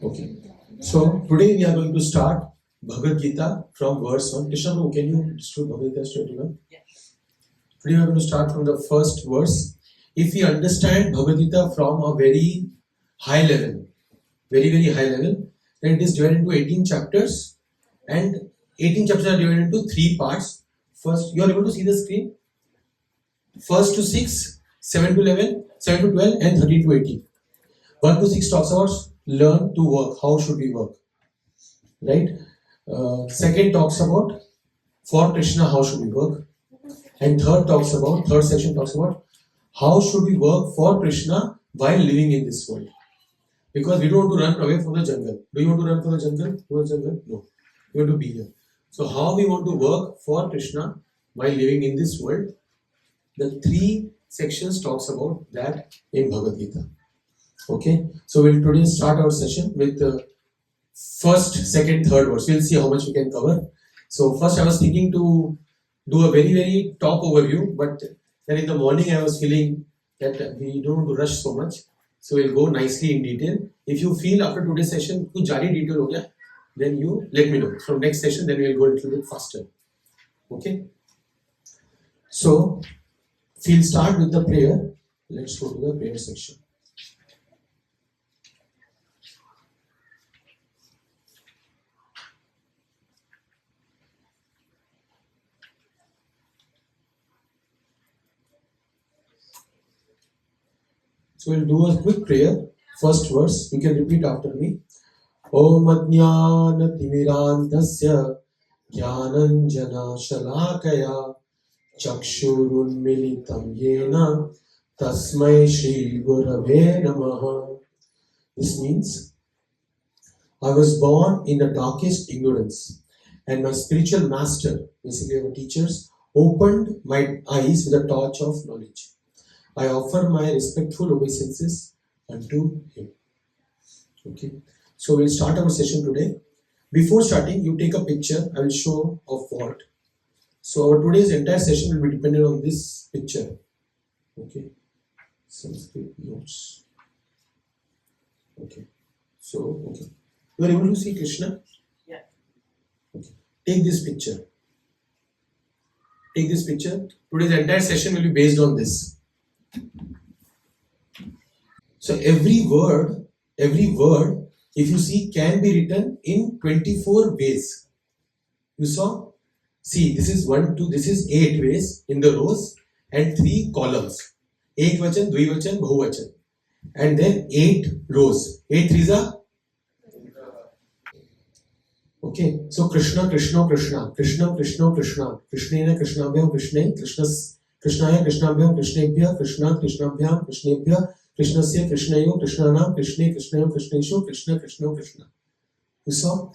Okay. So today we are going to start Bhagavad Gita from verse 1. Krishna Prabhu, can you distribute Bhagavad Gita to everyone? Yeah. Today we are going to start from the first verse. If we understand Bhagavad Gita from a very high level, very high level, then it is divided into 18 chapters, and 18 chapters are divided into 3 parts. First, you are able to see the screen? First to 6, 7 to 11, 7 to 12, and 13 to 18. 1 to 6 talks about learn to work. How should we work? Right? Second talks about for Krishna, how should we work? And third section talks about how should we work for Krishna while living in this world. Because we don't want to run away from the jungle. Do you want to run from the jungle? No. You want to be here. So how we want to work for Krishna while living in this world? The 3 sections talks about that in Bhagavad Gita. Okay, so we'll today start our session with the first, second, third verse. We'll see how much we can cover. So first I was thinking to do a very top overview, but then in the morning I was feeling that we don't want to rush so much. So we'll go nicely in detail. If you feel after today's session kuch jari detail ho gaya, then you let me know. From next session, then we'll go a little bit faster. Okay. So we'll start with the prayer. Let's go to the prayer section. So we'll do a quick prayer. First verse, you can repeat after me. Om Ajnana-timirandhasya Jnananjana-shalakaya Chakshurunmilitam Yena Tasmai Shri Gurave Namaha. This means, I was born in the darkest ignorance, and my spiritual master, basically our teachers, opened my eyes with a torch of knowledge. I offer my respectful obeisances unto him. Okay, so we'll start our session today. Before starting, you take a picture. I will show of what. So our today's entire session will be dependent on this picture. Okay, Sanskrit notes. Okay, so okay, you are able to see Krishna. Yeah. Okay, take this picture. Take this picture. Today's entire session will be based on this. So every word, if you see, can be written in 24 ways. You saw? See, this is 1, 2, this is 8 ways in the rows and 3 columns. Ekvachan, Dvivachan, Bahuvachan. And then 8 rows. 8 threes are? Okay, so Krishna, Krishna, Krishna. Krishna, Krishna, Krishna. Krishnena, Krishnabhyam, Krishne. Krishnaya, Krishnabhyam, Krishnebhya. Krishna, Krishnabhyam, Krishnebhya. Krishnasya, Krishnayo, Krishnana, Krishne, Krishnayo, Krishnesho, Krishna, Krishna, Krishna. You saw?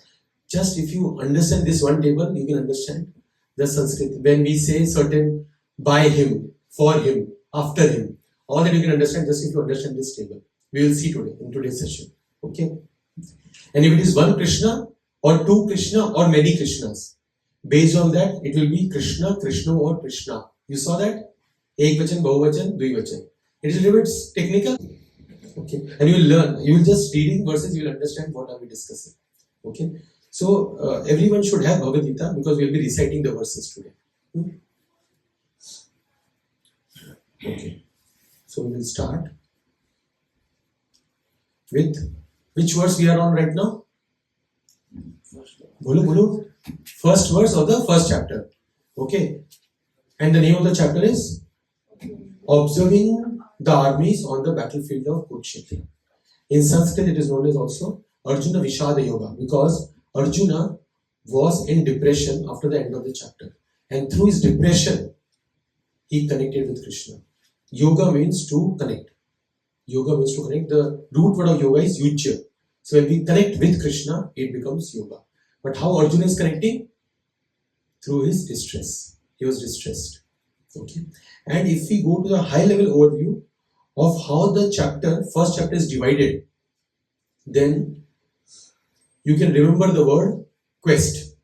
Just if you understand this one table, you can understand the Sanskrit. When we say certain by him, for him, after him, all that you can understand just if you understand this table. We will see today in today's session. Okay? And if it is one Krishna, or 2 Krishna, or many Krishnas, based on that, it will be Krishna, Krishna, or Krishna. You saw that? Ekvachan, Bahuvachan, Dvivachan. It is a little bit technical. Okay, and you will learn. You will just reading verses, you will understand what are we discussing. Okay, so everyone should have Bhagavad Gita because we will be reciting the verses today. Okay, so we will start with which verse we are on right now? Bolu. First verse of the first chapter. Okay, and the name of the chapter is Observing the armies on the battlefield of Kurukshetra. In Sanskrit, it is known as also Arjuna Vishada Yoga because Arjuna was in depression after the end of the chapter, and through his depression, he connected with Krishna. Yoga means to connect. Yoga means to connect. The root word of yoga is yujya. So when we connect with Krishna, it becomes yoga. But how Arjuna is connecting? Through his distress. He was distressed. Okay. And if we go to the high level overview of how the first chapter is divided, then you can remember the word quest.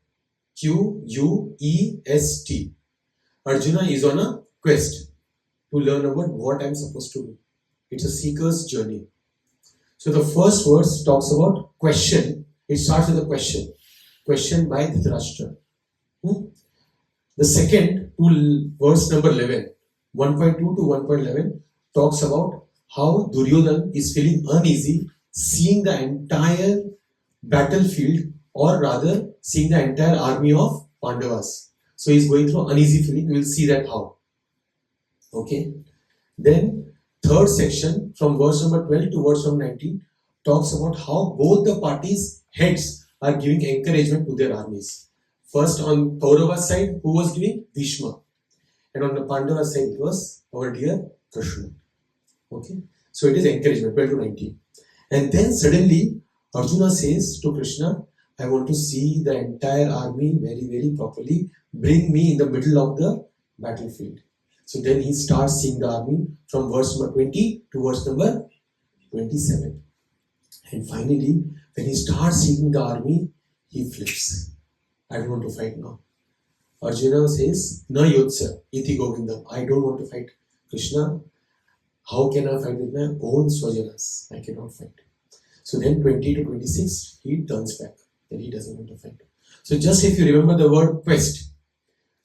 Quest. Arjuna is on a quest to learn about what I am supposed to do. It's a seeker's journey. So the first verse talks about question. It starts with a question. Question by Dhritarashtra. The second to verse number 11, 1.2 to 1.11 talks about how Duryodhan is feeling uneasy seeing the entire battlefield, or rather seeing the entire army of Pandavas. So he's going through uneasy feeling. We will see that how. Okay. Then third section from verse number 12 to verse number 19 talks about how both the parties' heads are giving encouragement to their armies. First on Kaurava's side, who was giving? Bhishma. And on the Pandava side, it was our dear Krishna. Okay. So it is encouragement, 12 to 19. And then suddenly Arjuna says to Krishna, I want to see the entire army very, very properly. Bring me in the middle of the battlefield. So then he starts seeing the army from verse number 20 to verse number 27. And finally, when he starts seeing the army, he flips. I don't want to fight now. Arjuna says, Na yodsa iti govindam. I don't want to fight. Krishna, how can I fight with my own swajanas? I cannot fight. So then 20 to 26, he turns back. Then he doesn't want to fight. So just if you remember the word quest,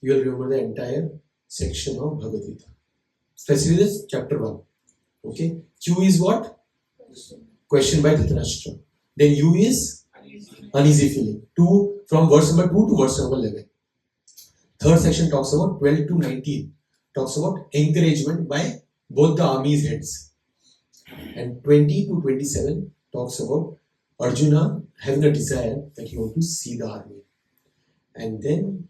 you will remember the entire section of Bhagavad Gita. Especially this chapter 1. Okay. Q is what? Question by Dhritarashtra. Then U is uneasy feeling. 2 from verse number 2 to verse number 11. Third section talks about 12 to 19. Talks about encouragement by both the army's heads. And 20 to 27 talks about Arjuna having a desire that he wants to see the army. And then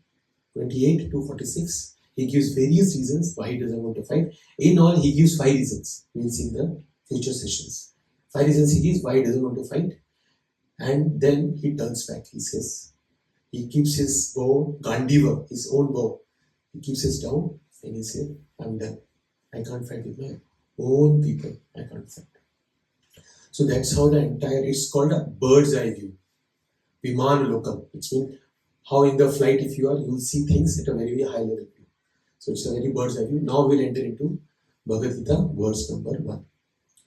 28 to 46, he gives various reasons why he doesn't want to fight. In all, he gives 5 reasons. We will see in the future sessions. 5 reasons he gives why he doesn't want to fight. And then he turns back. He says, he keeps his bow, Gandiva, his own bow. He keeps it down and he says, I'm done. I can't fight with my own people. I can't fight. So that's how the entire, it's called a bird's eye view. Viman Lokam. It's mean how in the flight if you are, you will see things at a very, very high level view. So it's a very bird's eye view. Now we'll enter into Bhagavad Gita verse number 1.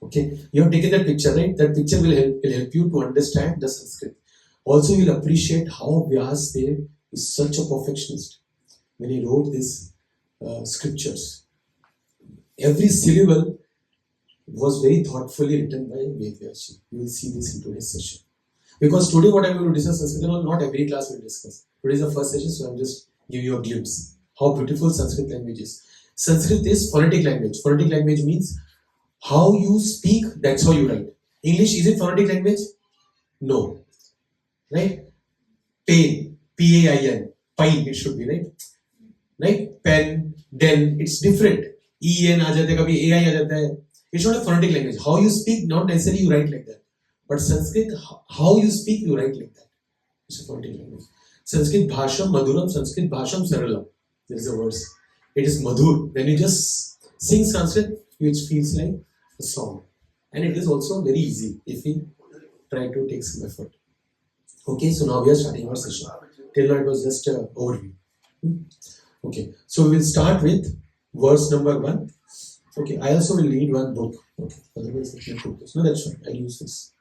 Okay, you have taken that picture, right? That picture will help you to understand the Sanskrit. Also, you'll appreciate how Vyasdev is such a perfectionist when he wrote these scriptures. Every syllable was very thoughtfully written by Vedvyashi. You will see this in today's session. Because today what I'm going to discuss Sanskrit, not every class will discuss. Today is the first session, so I'm just giving you a glimpse how beautiful Sanskrit language is. Sanskrit is phonetic language. Phonetic language means how you speak, that's how you write. English, is it phonetic language? No. Right? Pain, P-A-I-N. Pine, it should be, right? Right? Pen, den, it's different. E-N aa jata hai, kabhi A-I aa jata hai. It's not a phonetic language. How you speak, not necessarily you write like that. But Sanskrit, how you speak, you write like that. It's a phonetic language. Sanskrit bhasham madhuram, Sanskrit bhasham saralam. There is a verse. It is madhur. When you just sing Sanskrit, it feels like a song. And it is also very easy if we try to take some effort. Okay, so now we are starting our session. Till now it was just an overview. Okay, so we will start with verse number 1. Okay, I also will need one book. Okay, otherwise I can't put this. No, that's fine. I'll use this.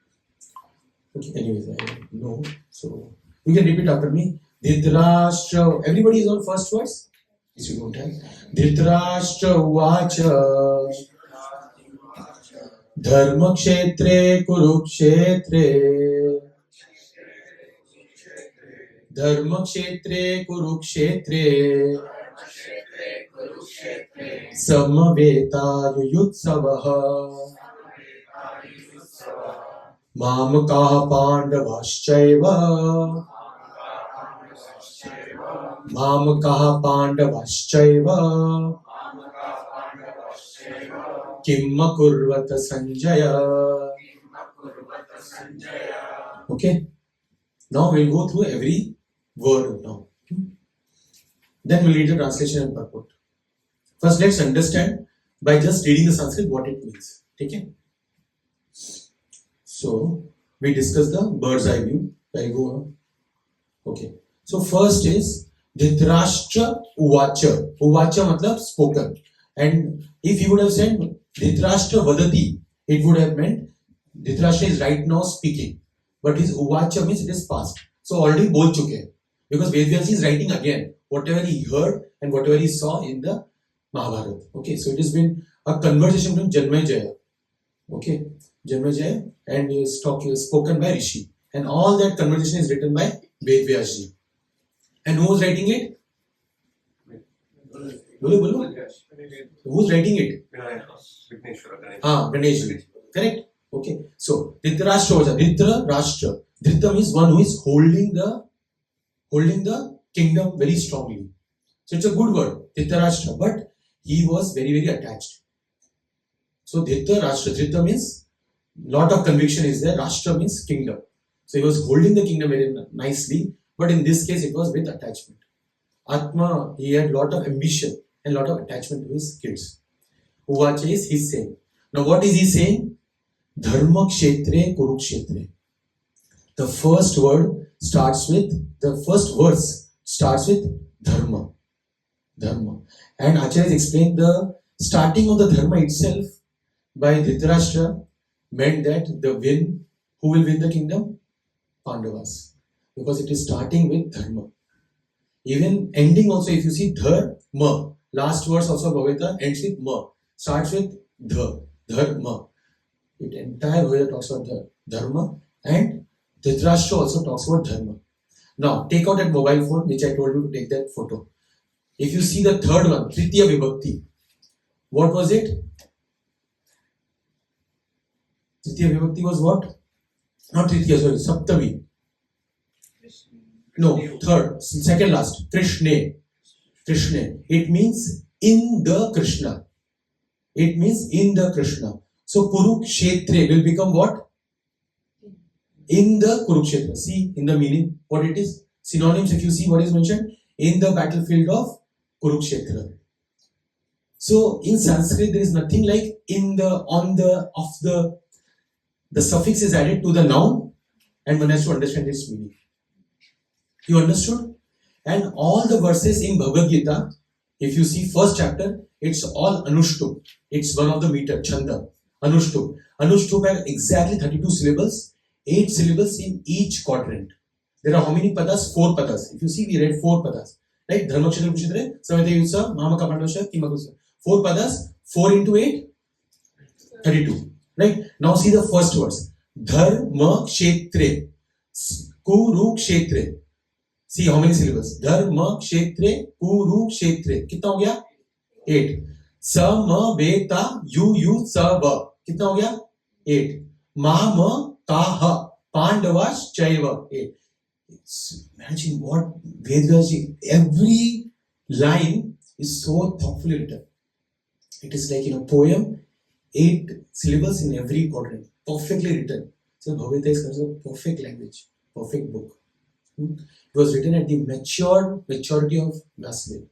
Okay, anyways, I know. So you can repeat after me. Dhritarashtra. Everybody is on first verse? Yes, you don't have. Dhritarashtra uvacha. Dharma kshetre kurukshetre. Dharma kshetre kurukshetre. Samaveta yuyutsavaha. Mamakaha pandavaschaiva. Mamakaha pandavaschaiva. Kimma kurvata sanjaya. Okay. Now we'll go through every word now. Then we'll read the translation and purport. First, let's understand by just reading the Sanskrit what it means. Okay. So we discuss the bird's eye view. I go on. Okay. So first is Dhritarashtra uvacha. Uvacha matlab spoken. And if you would have said Dhritarashtra vadati, it would have meant Dhritarashtra is right now speaking, but his uvacha means it is past. So already बोल चुके हैं, because Vedvyas is writing again whatever he heard and whatever he saw in the Mahabharata. Okay, so it has been a conversation between Janmejaya. Okay, Janmejaya, and he is spoken by Rishi, and all that conversation is written by Vedvyasji. And who was writing it? बोलो. Who's writing it? Ganeshji. Correct. Okay. So Dhritarashtra was a Dhritarashtra. Dhrita means one who is holding the kingdom very strongly. So it's a good word, Dhritarashtra, but he was very, very attached. So Dhritarashtra, Dhrita means lot of conviction is there. Rashtra means kingdom. So he was holding the kingdom very nicely, but in this case it was with attachment. Atma, he had lot of ambition and lot of attachment to his kids. Uvacha is he's saying. Now what is he saying? Dharma kshetre kurukshetre. The first verse starts with dharma. Dharma. And Acharya explained the starting of the dharma itself by Dhritarashtra meant that who will win the kingdom? Pandavas. Because it is starting with dharma. Even ending also, if you see dharma, last verse also Bhagavad ends with ma, starts with dharma. It entire Bhagavad talks about the dharma, and Dhritarashtra also talks about dharma. Now, take out that mobile phone, which I told you to take that photo. If you see the third one, Tritiya Vibhakti, what was it? Tritiya Vibhakti was what? Not Tritiya, sorry, Saptami. No, third, second last, Krishna. It means in the Krishna. It means in the Krishna. So Kurukshetra will become what? In the Kurukshetra. See in the meaning what it is. Synonyms, if you see what is mentioned, in the battlefield of Kurukshetra. So in Sanskrit there is nothing like in the, on the, of the suffix is added to the noun, and one has to understand its meaning. You understood? And all the verses in Bhagavad Gita, if you see first chapter, it's all Anushtup. It's one of the meter, Chanda. Anushtup. Anushtup have exactly 32 syllables, 8 syllables in each quadrant. There are how many padas? 4 padas. If you see, we read 4 padas. Like Dharma Kshetra Kurukshetra, Samveta Yutsa, Mamaka Pandavasya, Kimakusya. 4 padas, 4 into 8, 32. Right? Now see the first verse. Dharma Kshetre. Kurukshetre. See how many syllables? Dharma Kshetre Kurukshetre. कितना हो गया? 8. Samaveta yu sava. कितना हो गया? 8. Mama kaha Pandavas chaiva. 8. Imagine what Vedvyasji, every line is so thoughtfully written. It is like in a poem, 8 syllables in every quadrant, perfectly written. So Bhagavad Gita is a perfect language, perfect book. It was written at the maturity of Vasudev.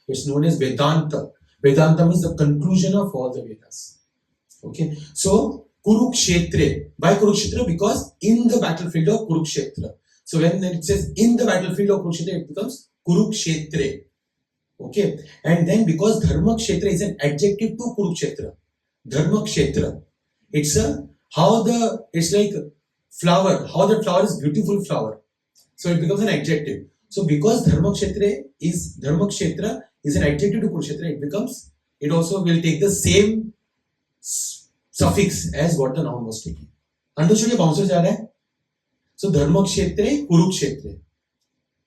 It's known as Vedanta. Vedanta means the conclusion of all the Vedas. Okay, so Kurukshetra. Why Kurukshetra? Because in the battlefield of Kurukshetra. So when it says in the battlefield of Kurukshetra, it becomes Kurukshetra. Okay, and then because Dharma Kshetra is an adjective to Kurukshetra. Dharma Kshetra. It's like flower. How the flower is beautiful flower. So it becomes an adjective. So because Dharma Kshetra is an adjective to Kurukshetra, it also will take the same suffix as what the noun was taking. Understood? ये bouncer जा रहा है? So Dharma Kshetra Kurukshetra.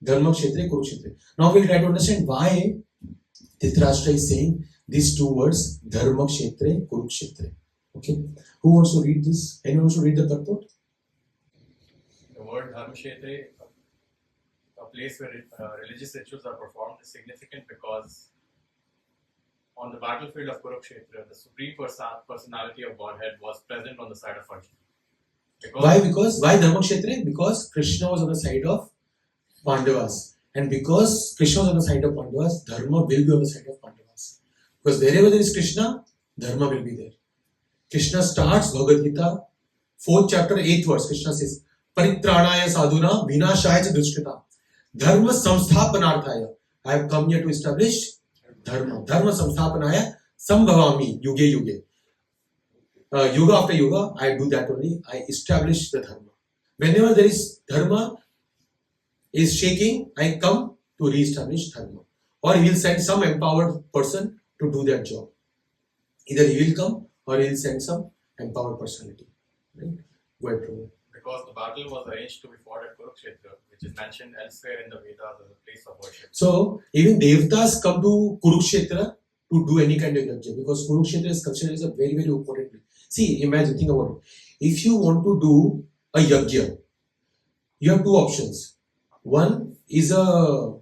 Dharma Kshetra Kurukshetra. Now we'll try to understand why Dhritarashtra is saying these two words, Dharma Kshetra Kurukshetra. Okay. Who wants to read this? Anyone wants to read the purport? The word Dharma Kshetra, a place where religious rituals are performed, is significant because on the battlefield of Kurukshetra, the supreme personality of Godhead was present on the side of Arjuna. Why Dharma Kshetra? Because Krishna was on the side of Pandavas. And because Krishna was on the side of Pandavas, Dharma will be on the side of Pandavas. Because wherever there is Krishna, Dharma will be there. Krishna starts Bhagavad Gita, 4th chapter, 8th verse. Krishna says, Paritranaya sadhuna vinashaya cha dushkrita. Dharma samsthapanarthaya. I have come here to establish Dharma. Dharma samsthapanaya sambhavami yuge yuge. yoga after yoga, I do that only. I establish the dharma. Whenever there is dharma is shaking, I come to re-establish dharma. Or he will send some empowered person to do that job. Either he will come or he will send some empowered personality. Right? Go ahead, Prabhu. Because the battle was arranged to be fought at Kurukshetra, which is mentioned elsewhere in the Vedas as a place of worship. So even Devtas come to Kurukshetra to do any kind of yajna because Kurukshetra is considered as a very, very important place. See, imagine, think about it. If you want to do a yajna, you have two options. One is a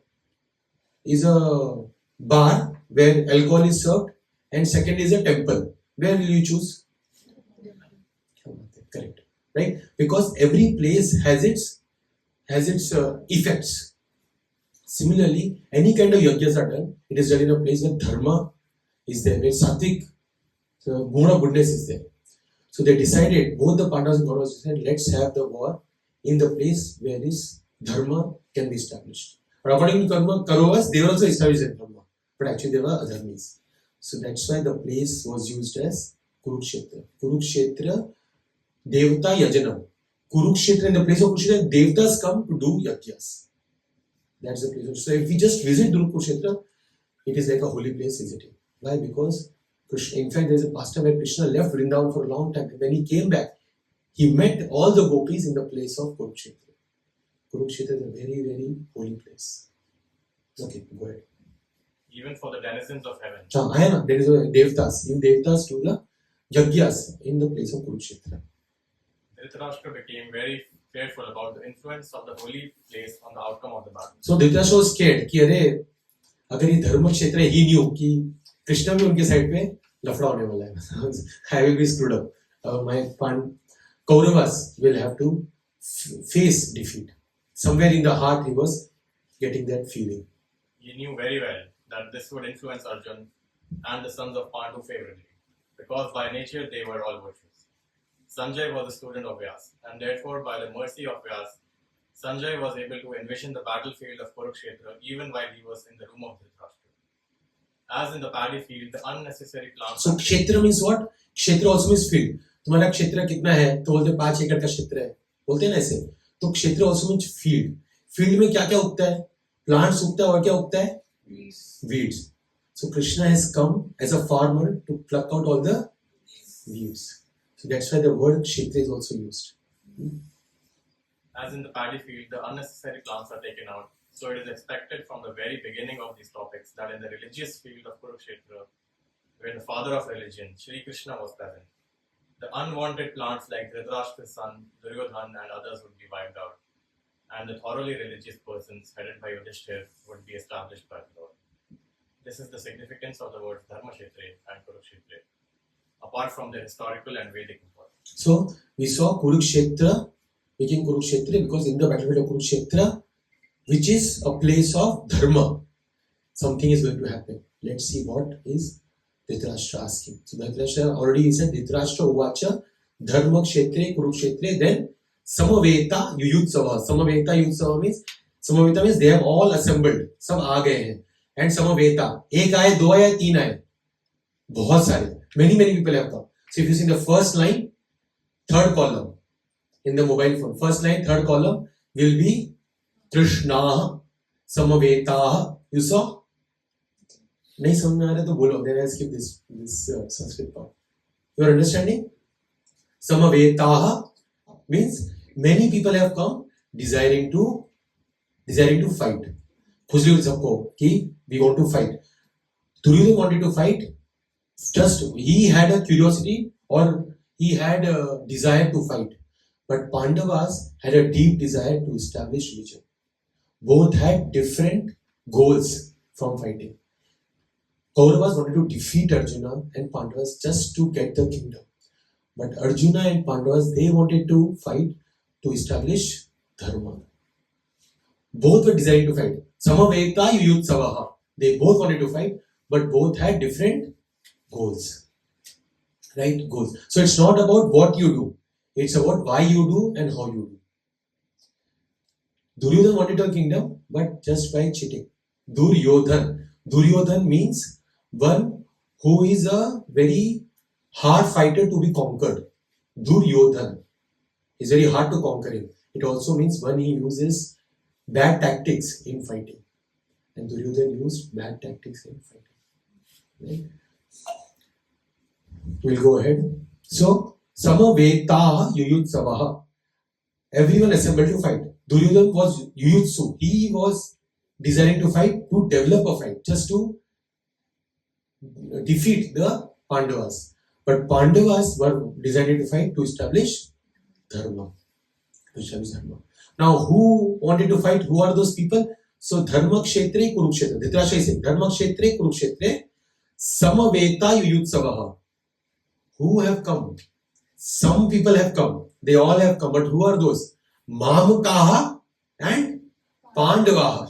bar where alcohol is served, and second is a temple. Where will you choose? Correct, right? Because every place has its effects. Similarly, any kind of yajnas are done, it is done in a place where dharma is there, where sattvic, so guna goodness is there. So they decided, both the Pandavas and Kauravas decided, let's have the war in the place where this dharma can be established. But according to Kauravas, they also established that dharma, but actually they were adharmis. So that's why the place was used as Kurukshetra. Kurukshetra, Devta Yajanam. Kurukshetra, in the place of Kurukshetra, Devtas come to do yajnas. That's the place. So if we just visit Kurukshetra, it is like a holy place visiting. Why? Because Krishna, in fact, there is a pastime where Krishna left Vrindavan for a long time. When he came back, he met all the gopis in the place of Kurukshetra. Kurukshetra is a very, very holy place. Okay, go ahead. Even for the denizens of heaven. There is a Devtas. Even Devtas do the yajnas in the place of Kurukshetra. Dhritarashtra became very fearful about the influence of the holy place on the outcome of the battle. So Dhritarashtra was scared कि अरे अगर ये धर्म क्षेत्र है, he knew कि कृष्ण भी उनके साइड पे लफड़ा होने वाला है. I will be screwed up. My Kauravas will have to face defeat. Somewhere in the heart he was getting that feeling. He knew very well that this would influence Arjun and the sons of Pandu favorably, because by nature they were all virtuous. Sanjay was a student of Vyas, and therefore by the mercy of Vyas, Sanjay was able to envision the battlefield of Kurukshetra even while he was in the room of Dhritarashtra. As in the paddy field, the unnecessary plants... So Kshetra means what? Kshetra also means field. तुम्हारा क्षेत्र कितना है? तो बोलते 5 एकड़ का क्षेत्र है. बोलते हैं ना ऐसे. तो क्षेत्र also means field. Field में क्या क्या उगता है? Plants उगता है और क्या उगता है? Weeds. So Krishna has come as a farmer to pluck out all the weeds. So that's why the word Kshetra is also used. As in the paddy field, the unnecessary plants are taken out. So it is expected from the very beginning of these topics that in the religious field of Kurukshetra, where the father of religion, Shri Krishna, was present, the unwanted plants like Dhritarashtra's son, Duryodhan, and others would be wiped out, and the thoroughly religious persons headed by Yudhishthir would be established by the Lord. This is the significance of the words Dharmashetre and Kurukshetra, apart from their historical and Vedic importance. So we saw Kurukshetra, making Kurukshetra because in the battlefield of Kurukshetra, which is a place of dharma, something is going to happen. Let's see what is Dhritarashtra asking. So Dhritarashtra already said Dhritarashtra uvacha dharma kshetre Kurukshetre, then Samaveta Yuyutsava. Samaveta means they have all assembled. सब आ गए हैं. And Samaveta, एक आए, दो आए, तीन आए. बहुत सारे. Many people have come. So if you see the first line, third column in the mobile phone, first line, third column will be Trishna Samaveta. You saw? नहीं समझ में आ रहा तो बोलो. Then I skip this Sanskrit part. You are understanding? Samaveta means many people have come desiring to fight. खुजली हुई सबको कि we want to fight. Duryodhana wanted to fight. Just he had a curiosity or he had a desire to fight. But Pandavas had a deep desire to establish religion. Both had different goals from fighting. Kauravas wanted to defeat Arjuna and Pandavas just to get the kingdom. But Arjuna and Pandavas, they wanted to fight to establish dharma. Both were desiring to fight. Samaveta Yuyutsavaha. They both wanted to fight, but both had different goals. Right? Goals. So it's not about what you do. It's about why you do and how you do. Duryodhan wanted a kingdom, but just by cheating. Duryodhan. Duryodhan means one who is a very hard fighter to be conquered. Duryodhan is very hard to conquer him. It also means when he uses bad tactics in fighting. And Duryodhan used bad tactics in fighting. Right? We'll go ahead. So, Samaveta Yuyutsavaha. Everyone assembled to fight. Duryodhan was Yuyutsu. He was desiring to fight, to develop a fight, just to defeat the Pandavas. But Pandavas were designed to fight to establish Dharma. To establish Dharma. Now, who wanted to fight? Who are those people? So, Dharma Kshetre Kurukshetra. Dhritarashtra is saying, Dharma Kshetre Kurukshetre Samaveta Yuyutsavaha. Who have come? Some people have come. They all have come. But who are those? Mamakaha and Pandavaha.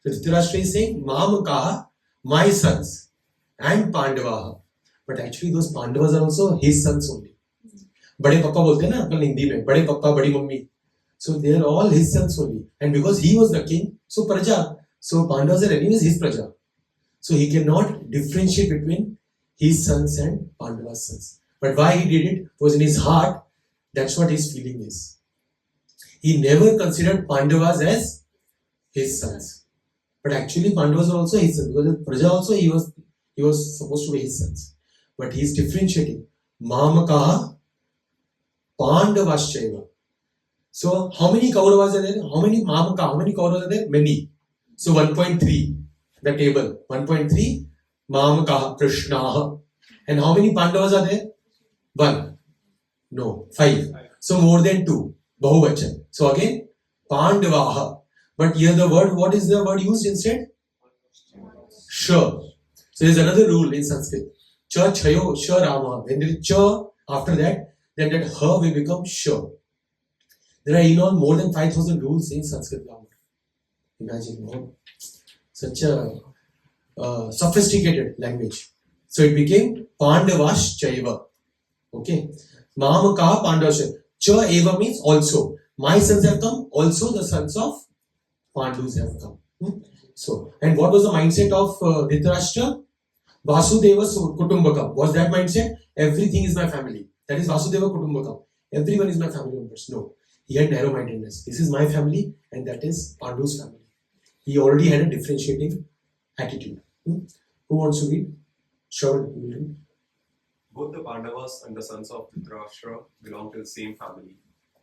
So Dhritarashtra is saying Mamakaha, my sons, and Pandavaha. But actually those Pandavas are also his sons only. बड़े पापा बोलते हैं ना अपन हिंदी में, बड़े पापा बड़ी mummy. So they are all his sons only. And because he was the king, so Praja. So Pandavas are anyways his Praja. So he cannot differentiate between his sons and Pandava's sons. But why he did it was in his heart. That's what his feeling is. He never considered Pandavas as his sons. But actually Pandavas are also his sons. Because Praja also he was supposed to be his sons. But he is differentiating. Mamakaha Pandavaschaiva. So how many Kauravas are there? How many Mamakaha? How many Kauravas are there? Many. So 1.3. The table. 1.3. Mamakaha Krishnaha. And how many Pandavas are there? 1. No. 5. So more than 2. Bahuvachan. So again, Pandavaha. But here the word, what is the word used instead? Sha. So there's another rule in Sanskrit. Cha, chayo, sha, rama. When there is cha after that, then that ha will become sha. There are in all more than 5,000 rules in Sanskrit grammar. Imagine, such a sophisticated language. So it became Pandavash Chaiva. Okay. Mamaka Pandavash. Cha eva means also. My sons have come, also the sons of Pandus have come. So, and what was the mindset of Dhritarashtra? Vasudeva Kutumbakam. Was that mindset? Everything is my family. That is Vasudeva Kutumbakam. Everyone is my family members. No. He had narrow-mindedness. This is my family and that is Pandu's family. He already had a differentiating attitude. Who wants to read? Sure. Both the Pandavas and the sons of Dhritarashtra belong to the same family,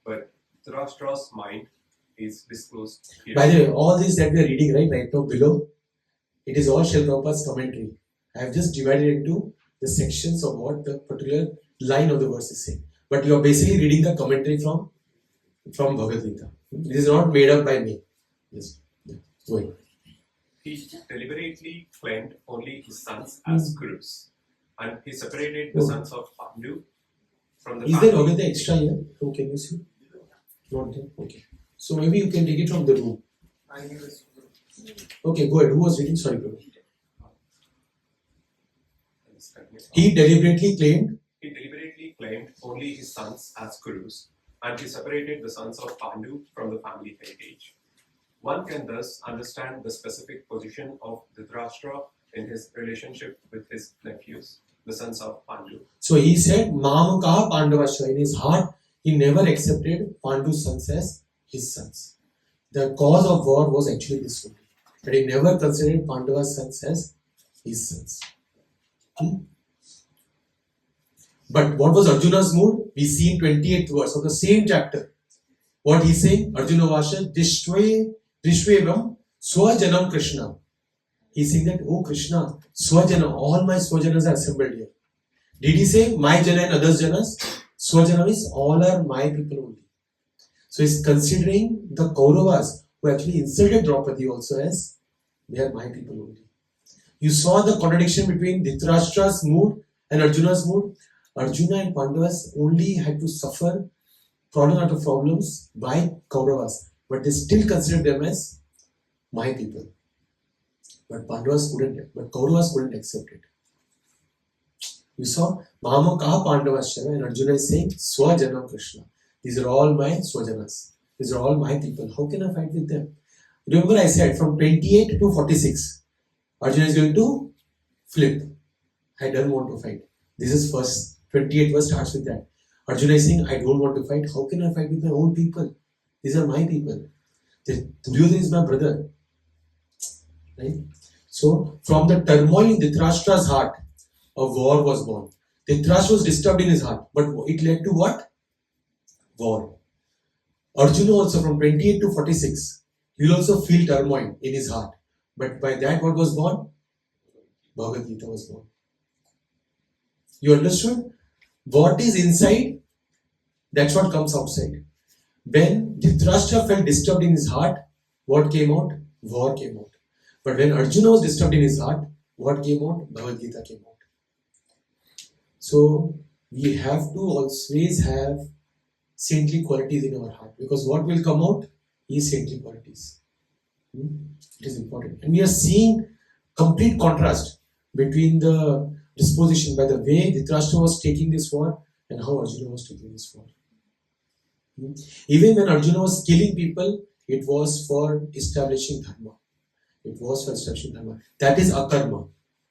but Dhritarashtra's mind is disclosed here. By the way, all this that we are reading right now below, it is all Srila Prabhupada's commentary. I have just divided into the sections of what the particular line of the verse is saying. But you are basically reading the commentary from Bhagavad Gita. It is not made up by me. Yes. Go ahead. He deliberately claimed only his sons as gurus, and he separated the sons of Pandu from the Is there family. Bhagavad Gita extra here? Oh, can you see? Not there? Okay. So maybe you can take it from the room. Okay, go ahead. Who was reading? Sorry, bro. He deliberately claimed only his sons as gurus, and he separated the sons of Pandu from the family heritage. One can thus understand the specific position of Dhritarashtra in his relationship with his nephews, the sons of Pandu. So he said, Mamakaha Pandavasya. In his heart, he never accepted Pandu's sons as his sons. The cause of war was actually this one. But he never considered Pandava's sons as his sons. But what was Arjuna's mood? We see in 28th verse of the same chapter. What he's saying? Arjuna Vasha Drishvevam Swajanam Krishna. He's saying that, oh Krishna, Swajana, all my Swajanas are assembled here. Did he say my Jana and others Janas? Swajana means all are my people only. So he's considering the Kauravas who actually insulted Draupadi also as they are my people only. You saw the contradiction between Dhritarashtra's mood and Arjuna's mood. Arjuna and Pandavas only had to suffer problem after problems by Kauravas, but they still considered them as my people. But Pandavas couldn't, but Kauravas couldn't accept it. You saw Mamakaha Pandavasya and Arjuna is saying Swajanam Krishna. These are all my Swajanas. These are all my people. How can I fight with them? Remember I said from 28 to 46, Arjuna is going to flip. I don't want to fight. This is first 28 verse starts with that. Arjuna is saying, I don't want to fight. How can I fight with my own people? These are my people. Duryodhana is my brother. Right? So, from the turmoil in Dhritarashtra's heart, a war was born. Dhritarashtra was disturbed in his heart, but it led to what? War. Arjuna also from 28 to 46, he will also feel turmoil in his heart. But by that, what was born? Bhagavad Gita was born. You understood? What is inside, that's what comes outside. When Dhritarashtra felt disturbed in his heart, what came out? War came out. But when Arjuna was disturbed in his heart, what came out? Bhagavad Gita came out. So, we have to always have saintly qualities in our heart, because what will come out is saintly qualities. It is important. And we are seeing complete contrast between the disposition, by the way Dhritarashtra was taking this war and how Arjuna was taking this war. Even when Arjuna was killing people, it was for establishing dharma. It was for establishing dharma. That is akarma.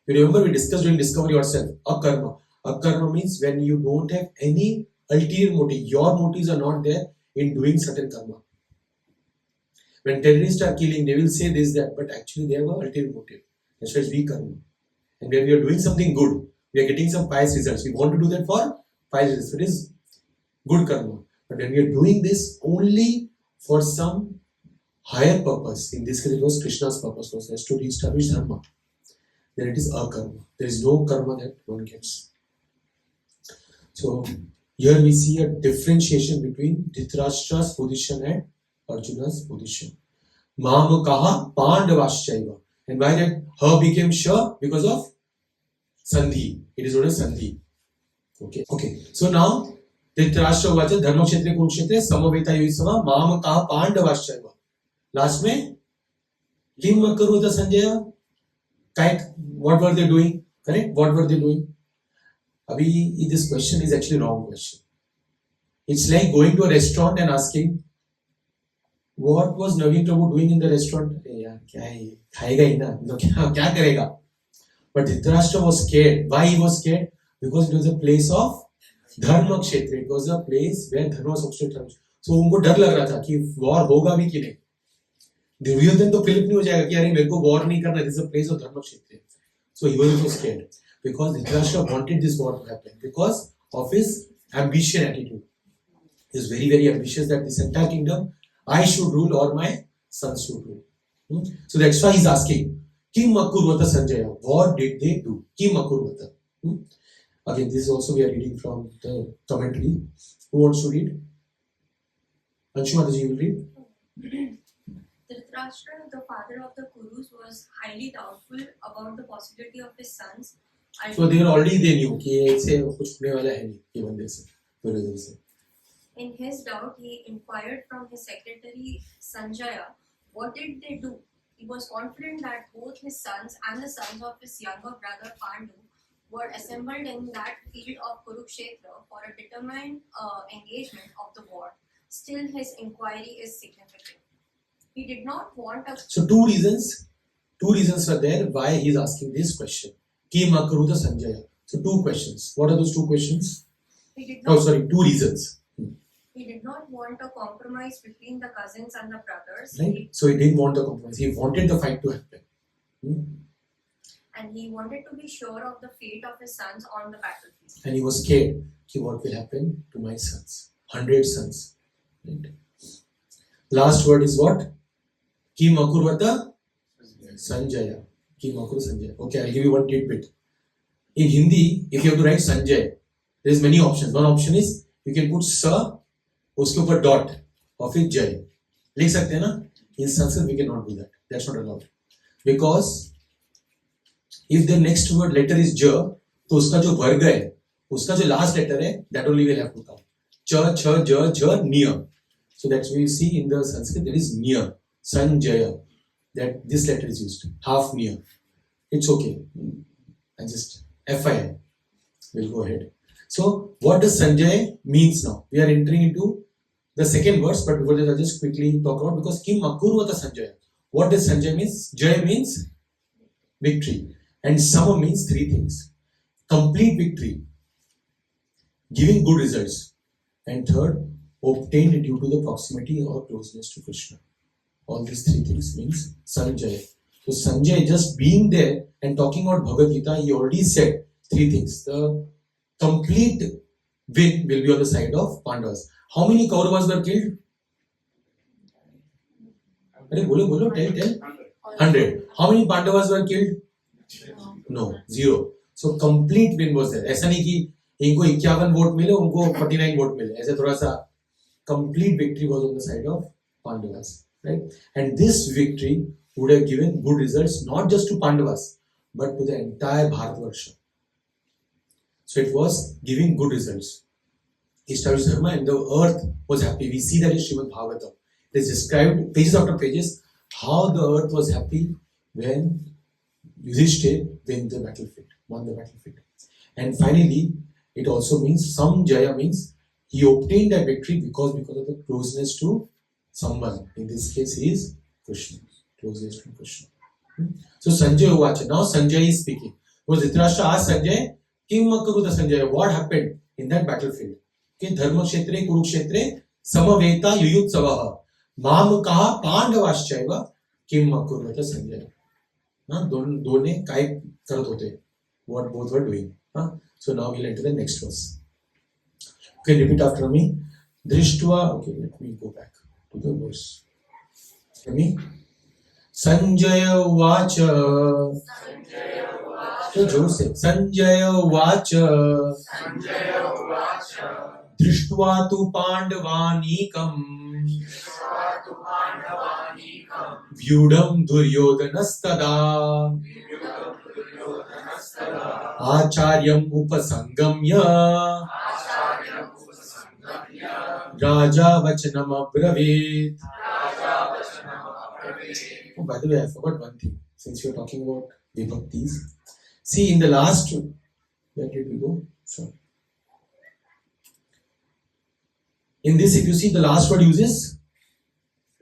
You remember we discussed during Discover Yourself. Akarma. Akarma means when you don't have any ulterior motive. Your motives are not there in doing certain karma. When terrorists are killing, they will say this, that, but actually they have an ulterior motive. That's why it's weak karma. And when we are doing something good, we are getting some pious results. We want to do that for pious results. It is good karma. But when we are doing this only for some higher purpose, in this case it was Krishna's purpose, was to establish dharma, then it is akarma. There is no karma that one gets. So here we see a differentiation between Dhritarashtra's position and Arjuna's position. Mamakaha Pandavaschaiva. And why that her became Sha? Because of Sandhi. It is known as Sandhi. Okay. So now Dhritarashtra vacha Dharma Kshetre Kurukshetre Samaveta Yusava Mamakaha Pandavaschaiva. Last में Kim Makaruta Sanjaya. What were they doing? Correct? What were they doing? Abhi, this question is actually wrong question. It's like going to a restaurant and asking, what was Naveen Prabhu doing in the restaurant? यार क्या है, खाएगा ही ना, तो क्या करेगा? But Dhritarashtra was scared. Why he was scared? Because it was a place of Dharma Kshetra. It was a place where Dharma was supposed to. So उनको डर लग रहा था कि war होगा भी कि नहीं. दुर्योधन तो फिलिप नहीं हो जाएगा कि अरे मेरे को war नहीं करना. This is a place of Dharma Kshetra. So he was also scared. Because Dhritarashtra wanted this war to happen because of his ambition attitude. He was very, very ambitious that this entire kingdom I should rule or my sons should rule. So that's why he's asking, Kim Makurvata Sanjaya, what did they do? Kim Makurvata. Again, this is also we are reading from the commentary. Who wants to read? Anshu Mataji, you will read. Dhritarashtra, the father of the Kurus, was highly doubtful about the possibility of his sons. So they knew कि ऐसे कुछ होने वाला है नहीं ये बंदे से दुर्योधन से. In his doubt, he inquired from his secretary Sanjaya, what did they do? He was confident that both his sons and the sons of his younger brother Pandu were assembled in that field of Kurukshetra for a determined engagement of the war. Still, his inquiry is significant. He did not want a... So two reasons are there why he is asking this question. Kim Makaruta Sanjaya. So two questions. What are those two questions? Two reasons. He did not want a compromise between the cousins and the brothers. Right? So he didn't want the compromise. He wanted the fight to happen. And he wanted to be sure of the fate of his sons on the battlefield. And he was scared. What will happen to my sons? 100 sons. Right? Last word is what? Kim Makurvata Sanjaya. Kim Makurvata Sanjaya. Okay, I'll give you one tidbit. In Hindi, if you have to write Sanjay, there is many options. One option is you can put Sa, उसके ऊपर dot, और फिर Jay. लिख सकते हैं ना? In Sanskrit we cannot do that. That's not allowed. Because if the next word letter is J, तो उसका जो वर्ग है, उसका जो last letter है, that only will have to come. Cha, cha, ja, ja, near. So that's why you see in the Sanskrit there is near. Sanjaya. That this letter is used. Half near. It's okay. I just FII. We'll go ahead. So what does Sanjay means now? We are entering into the second verse, but before that I'll just quickly talk about because Kim Makurvata Sanjaya. What does Sanjay means? Jaya means victory. And Sama means three things. Complete victory. giving good results. And third, obtained due to the proximity or closeness to Krishna. All these three things means Sanjaya. So Sanjay just being there and talking about Bhagavad Gita, he already said three things. The complete win will be on the side of Pandavas. How many Kauravas were killed? Bolo, tell. 100. How many Pandavas were killed? No, 0. So complete win was there. ऐसा नहीं कि इनको 51 vote मिले, उनको 49 vote मिले. ऐसे थोड़ा सा complete victory was on the side of Pandavas, right? And this victory would have given good results not just to Pandavas but to the entire Bharatvarsha. So it was giving good results. He established dharma and the earth was happy. We see that in Srimad Bhagavatam. It is described pages after pages how the earth was happy when Yudhishthira won the battlefield. And finally, it also means Samjaya means he obtained that victory because of the closeness to someone. In this case, he is Krishna. Closeness to Krishna. So Sanjay Uvacha. Now Sanjay is speaking. So Dhritarashtra asked Sanjay, Kim Makaruta Sanjay, what happened in that battlefield? Okay, Dharma Kshetre, Kurukshetre, Samaveta Yuyutsavaha. Mam kaha Pandavaschaiva, Kim Makaruta Sanjay. दोनों काय करत होते, what both were doing. So now we'll enter the next verse. Okay, repeat after me. Drishtva. Okay, let me go back to the verse. Hear me. Sanjaya Uvacha. So जोर से. Sanjaya Uvacha. Drishtva tu Pandavanikam. Vyudam Duryodhanastada. Acharyam Upasangamya. Raja Vachanam Abravit. Oh, by the way, I forgot one thing. Since you're talking about vibhaktis. See, in the last, where did we go? Sorry. In this, if you see, the last word uses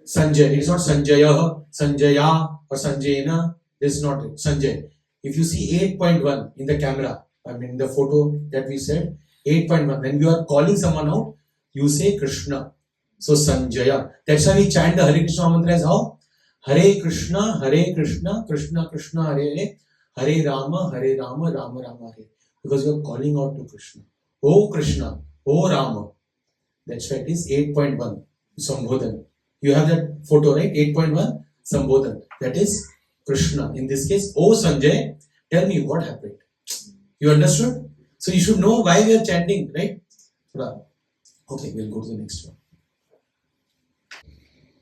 Sanjay. It is not Sanjaya, Sanjaya or Sanjayana. This is not it. Sanjay. If you see 8.1 in the camera, I mean the photo that we said, 8.1. When you are calling someone out, you say Krishna. So Sanjaya. That's why we chant the Hare Krishna mantra as how? Hare Krishna, Krishna Krishna, Hare Hare, Hare Rama, Rama Rama, Hare. Because you are calling out to Krishna. Oh Krishna, oh Rama. That's why it is 8.1. Sambodhan. You have that photo, right? 8.1 Sambodhan. That is Krishna. In this case, oh Sanjay, tell me what happened. You understood? So you should know why we are chanting, right? Okay, we'll go to the next one.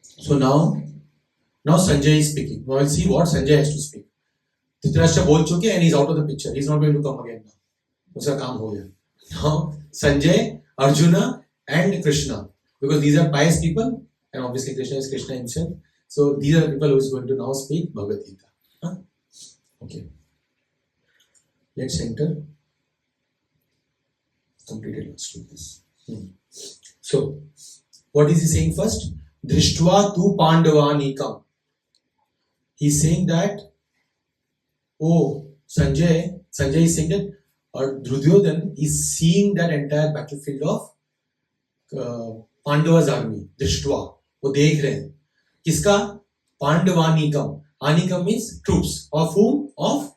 So now Sanjay is speaking. Now we'll see what Sanjay has to speak. Dhritarashtra बोल चुके and he's out of the picture. He's not going to come again now. उसका काम हो गया. Now Sanjay, Arjuna and Krishna, because these are pious people and obviously Krishna is Krishna himself. So these are the people who is going to now speak Bhagavad Gita. Okay. Let's enter. Completed last with this. So, what is he saying first? Drishtva tu Pandavanikam. He's saying that, oh, Sanjay is saying that Duryodhan is seeing that entire battlefield of Pandava's army, Drishtva. वो देख रहे हैं. किसका? Pandavanikam. Anikam means troops. Of whom? Of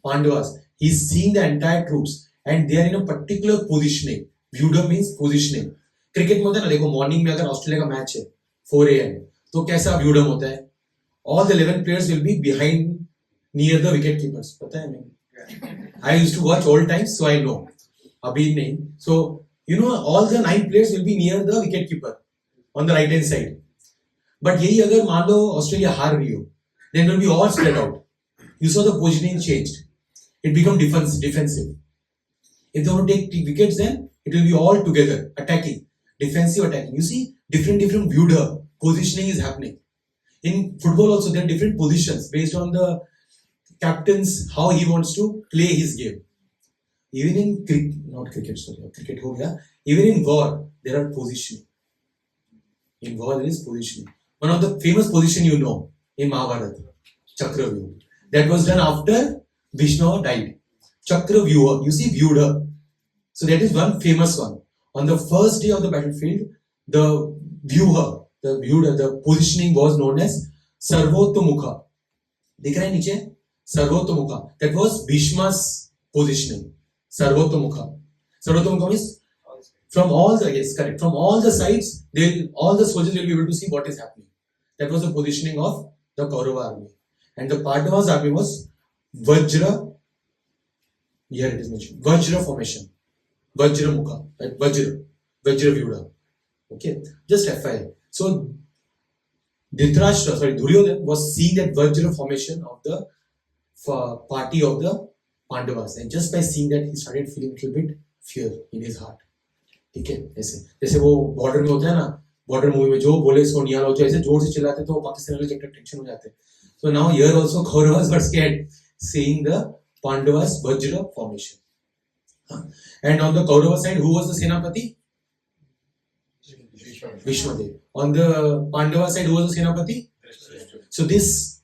Pandavas. He's seeing the entire troops and they are in a particular positioning. Vyudha means positioning. Cricket में होता है ना, देखो मॉर्निंग में अगर ऑस्ट्रेलिया का मैच है 4 AM तो कैसा व्यूडम होता है? All the 11 players will be behind near the wicket keepers. पता है नहीं? I used to watch all times, so I know. अभी नहीं. So you know all the 9 players will be near the wicket keeper on the right hand side. But यही अगर मान लो Australia हार रही हो, then will be all spread out. You saw the positioning changed. It become defensive. If they want to take wickets, then it will be all together attacking. Defensive attacking. You see, different Vyudha positioning is happening. In football also, there are different positions based on the captain's how he wants to play his game. Even in cricket ho gaya. Even in war, there are positioning. In war, there is positioning. One of the famous position you know in Mahabharata, Chakravyuha. That was done after Vishnu died. Chakravyuha. You see Vyudha. So that is one famous one. On the first day of the battlefield, the the positioning was known as Sarvottamukha. दिख रहा है नीचे? Sarvottamukha. That was Bhishma's positioning. Sarvottamukha. Sarvottamukha means from all the, yes, correct. From all the sides, all the soldiers will be able to see what is happening. That was the positioning of the Kaurava army. And the Pandavas army was Vajra. Here it is mentioned. Vajra formation. Vajra Mukha. Right? Vajra Vyuha. Okay. Just FYI. So Duryodhana was seeing that Vajra formation of the party of the Pandavas. And just by seeing that, he started feeling a little bit fear in his heart. ठीक है, ऐसे जैसे वो border में होता है ना, border movie में जो बोले इसको निहाल हो जाए, ऐसे जोर से चिल्लाते तो पाकिस्तानी वाले चक्कर टेंशन हो जाते. So now here also Kauravas were scared seeing the Pandavas Vajra formation. And on the Kaurava side, who was the Senapati? Bhishmadev. On the Pandava side, who was the Senapati? So this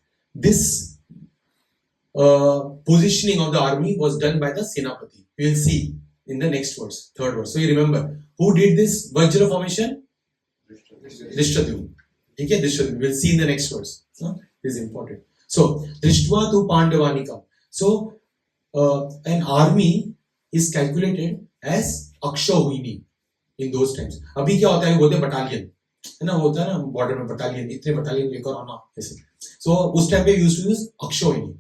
positioning of the army was done by the Senapati. We will see in the next verse, third verse. So you remember, who did this Vajra formation? Drishtadyumna. Okay, Drishtadyumna. We will see in the next verse. This is important. So, Drishtva tu Pandavanikam. So, an army is calculated as Akshahuini in those times. अभी क्या होता है, बोलते हैं battalion, है ना, होता है ना बॉर्डर में बटालियन, इतने बटालियन लेकर आना ऐसे. So उस टाइम पे used to use Akshahuini.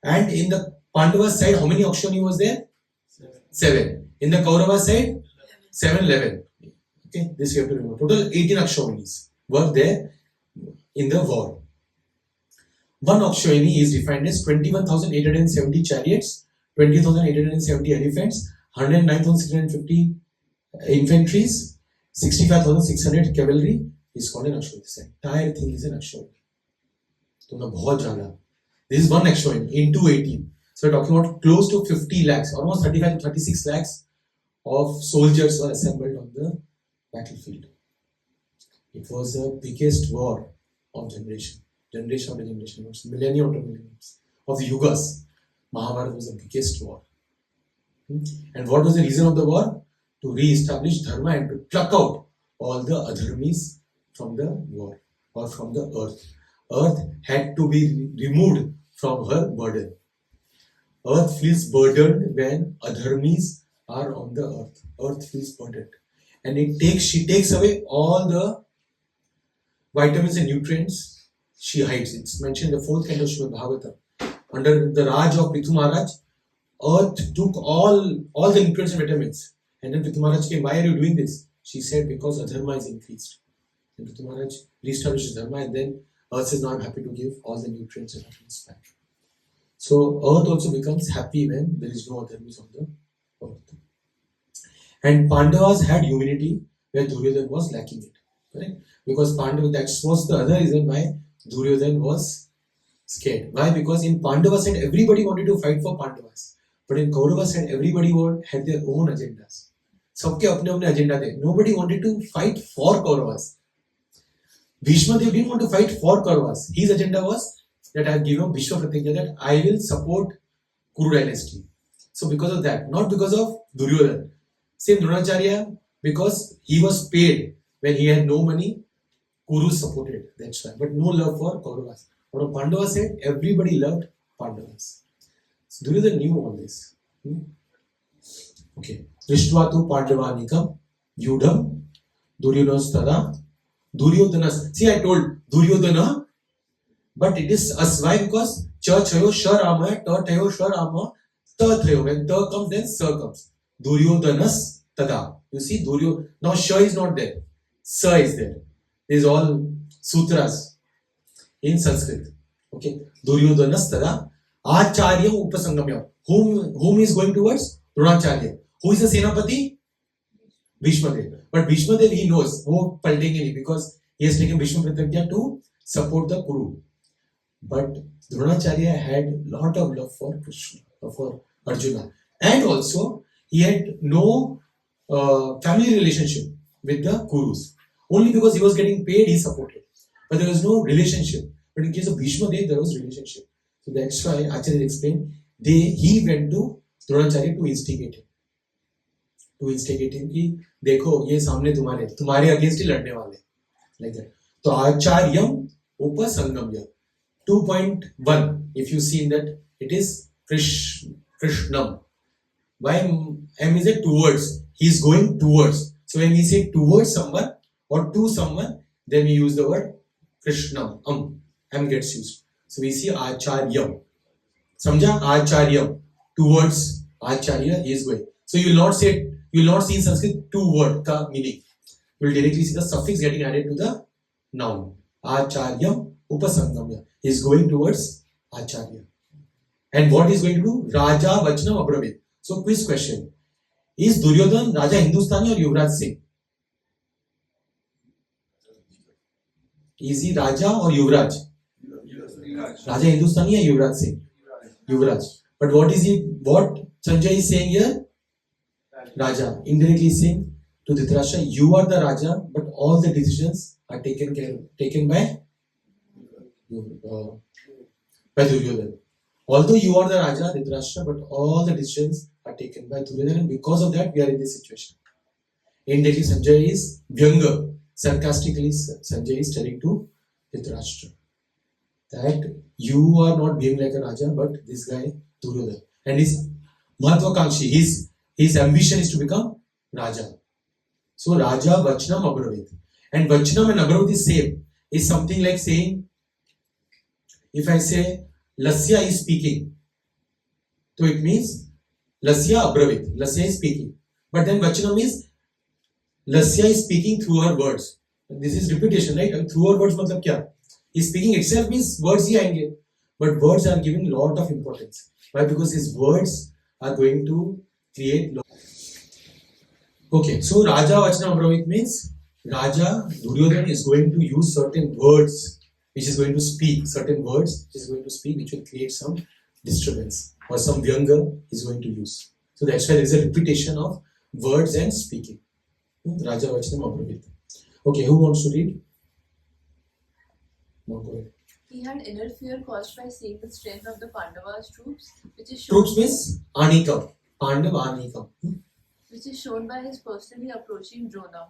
And in the Pandava side, how many Akshahuini was there? 7. In the Kaurava side, 7, 11. Okay, this you have to remember. Total 18 Akshahuinis were there in the war. One Akshahuini is defined as 21,870 chariots, 20,870 elephants, 109,650 infantries, 65,600 cavalry is called an Akshahuini. This entire thing is an Akshahuini. तुमने बहुत जाना. This is one Akshahuini into 18. So we're talking about close to 50 lakhs, almost 35 to 36 lakhs of soldiers were assembled on the battlefield. It was the biggest war of generation after generation, millennium after millennium, of the yugas. Mahabharata was the biggest war. And what was the reason of the war? To re-establish dharma and to pluck out all the adharmis from the war or from the earth. Earth had to be removed from her burden. Earth feels burdened when adharmis are on the earth. Earth feels burdened. And she takes away all the vitamins and nutrients. She hides. It's mentioned in the 4th canto of Srimad Bhagavatam. Under the Raj of Prithu Maharaj, Earth took all the nutrients and vitamins. And then Prithu Maharaj came, why are you doing this? She said, because adharma is increased. And Prithu Maharaj reestablishes dharma, and then Earth says, now I'm happy to give all the nutrients and vitamins back. So Earth also becomes happy when there is no adharmis on the earth. And Pandavas had humility where Duryodhana was lacking it. Correct? Because Pandava, that was the other reason why Duryodhana was scared. Why? Because in Pandava side, everybody wanted to fight for Pandavas. But in Kaurava side, everybody had their own agendas. सबके अपने अपने agenda थे. Nobody wanted to fight for Kauravas. Bhishma Dev didn't want to fight for Kauravas. His agenda was that I have given Bhishma Pratigya that I will support Kuru dynasty. So because of that, not because of Duryodhana. Same Dronacharya, because he was paid when he had no money, Kuru supported. That's why. But no love for Kauravas. But on Pandava side, everybody loved Pandavas. So Duryodhana knew all this. Okay. Drishtva tu Pandavanikam Yudham Duryodhanastada Duryodanas. See, I told Duryodhana, but it is us. Why? Because cha chayo sharama, ta tayo sharama, ta thayo. When ta comes, then sa comes. Duryodanas tada. You see, now sha is not there. Sa is there. These all sutras in Sanskrit. Okay. Duryodanas tada. Acharya upasangamya. Whom is going towards? Dronacharya. Who is the Senapati? Bhishma Dev. But Bhishma Dev, he knows, wo paltenge nahi, because he has taken Bhishma Pratigya to support the Kuru. But Dronacharya had lot of love for Krishna, for Arjuna. And also, he had no family relationship with the Kurus. Only because he was getting paid, he supported. But there was no relationship. But in case of Bhishma Dev, there was relationship. So that's why Acharya explained, he went to Dronacharya to instigate him. to instigate him कि देखो ये सामने तुम्हारे against ही लड़ने वाले, like that. तो आचार्यम उपसंगम्य 2.1, if you see in that it is krishnam. Why m is a towards, he is going towards. So when we say towards someone or to someone, then we use the word krishnam. M gets used. So we see acharyam. Samjha? Acharyam. Towards acharya he is going. So you will not see in Sanskrit two word ka meaning. You will directly see the suffix getting added to the noun. Acharyam upasangamya. He is going towards acharya. And what he is going to do? Raja Vachanam Abravit. So quiz question. Is Duryodhan Raja Hindustani or Yuvraj Singh? Is he Raja or Yuvraj? Raja Hindustani or Yuvraj Singh? Yuvraj. But what Sanjay is saying here? Raja. Indirectly saying to Dhritarashtra, you are the Raja, but all the decisions are taken by Duryodhana. Although you are the Raja, Dhritarashtra, but all the decisions are taken by Duryodhana, and because of that, we are in this situation. Indirectly, Sanjay is Vyanga. Sarcastically, Sanjay is telling to Dhritarashtra that you are not being like a Raja, but this guy, Duryodhana. And his Mahatvakanshi, his ambition is to become Raja. So, Raja Vachanam Abravit. And Vachanam and Abravit is same. Is something like saying, if I say, Lasya is speaking, so it means Lasya Abravit. Lasya is speaking. But then Vachanam is Lasya is speaking through her words. This is repetition, right? And through her words, matlab kya? Is speaking itself means words hi aayenge. But words are given lot of importance. Why? Because his words are going to create. Okay, so Raja Vachanam Abravit means Raja Duryodhana is going to use certain words, which is going to speak, certain words which is going to speak, which will create some disturbance or some Vyanga is going to use. So that's why there is a repetition of words and speaking. Raja Vachanam Abravit. Okay, who wants to read? No, go ahead. He had inner fear caused by seeing the strength of the Pandavas' troops, which is shown, Troops means Anikam. Pandav Anikam. which is shown by his personally approaching Drona.